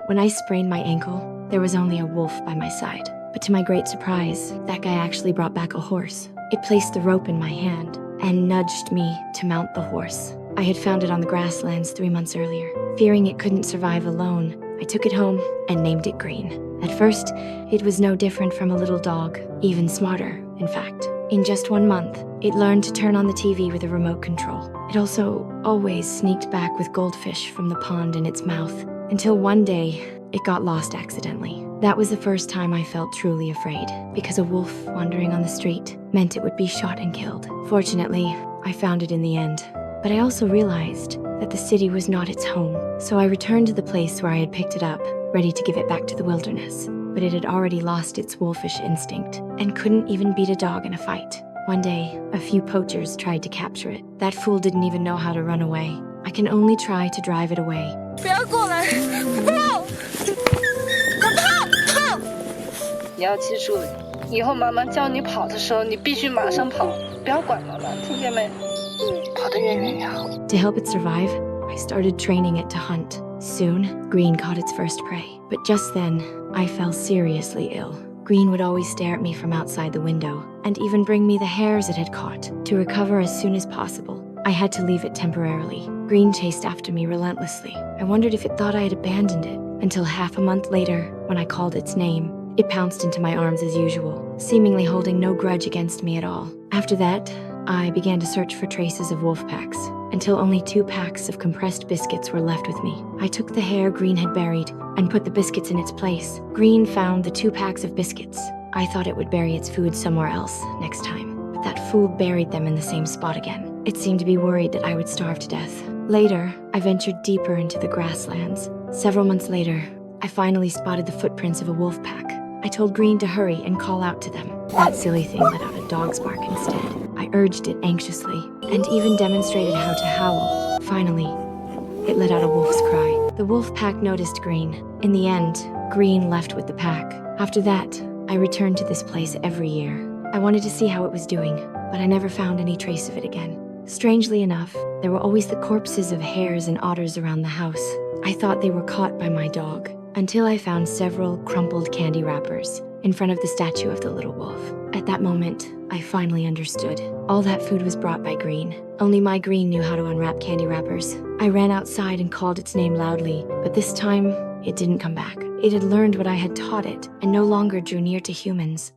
When I sprained my ankle, there was only a wolf by my side. But to my great surprise, that guy actually brought back a horse. It placed the rope in my hand and nudged me to mount the horse. I had found it on the grasslands 3 months earlier. Fearing it couldn't survive alone, I took it home and named it Green. At first, it was no different from a little dog, even smarter, in fact. In just 1 month, it learned to turn on the TV with a remote control. It also always sneaked back with goldfish from the pond in its mouth, until one day, it got lost accidentally. That was the first time I felt truly afraid, because a wolf wandering on the street meant it would be shot and killed. Fortunately, I found it in the end. But I also realized that the city was not its home, so I returned to the place where I had picked it up, ready to give it back to the wilderness. But it had already lost its wolfish instinct, and couldn't even beat a dog in a fight. One day, a few poachers tried to capture it. That fool didn't even know how to run away. I can only try to drive it away. 不要过来，跑！跑！你要记住，以后妈妈叫你跑的时候，你必须马上跑，不要管妈妈，听见没？跑得越远越好。To help it survive, I started training it to hunt. Soon, Green caught its first prey. But just then, I fell seriously ill. Green would always stare at me from outside the window, and even bring me the hares it had caught. To recover as soon as possible, I had to leave it temporarily. Green chased after me relentlessly. I wondered if it thought I had abandoned it, until half a month later, when I called its name, it pounced into my arms as usual, seemingly holding no grudge against me at all. After that, I began to search for traces of wolf packs, until only 2 packs of compressed biscuits were left with me. I took the hare Green had buried and put the biscuits in its place. Green found the 2 packs of biscuits. I thought it would bury its food somewhere else next time, but that fool buried them in the same spot again. It seemed to be worried that I would starve to death. Later, I ventured deeper into the grasslands. Several months later, I finally spotted the footprints of a wolf pack. I told Green to hurry and call out to them. That silly thing let out a dog's bark instead. I urged it anxiously, and even demonstrated how to howl. Finally, it let out a wolf's cry. The wolf pack noticed Green. In the end, Green left with the pack. After that, I returned to this place every year. I wanted to see how it was doing, but I never found any trace of it again. Strangely enough, there were always the corpses of hares and otters around the house. I thought they were caught by my dog, until I found several crumpled candy wrappers in front of the statue of the little wolf. At that moment, I finally understood. All that food was brought by Green. Only my Green knew how to unwrap candy wrappers. I ran outside and called its name loudly, but this time, it didn't come back. It had learned what I had taught it, and no longer drew near to humans.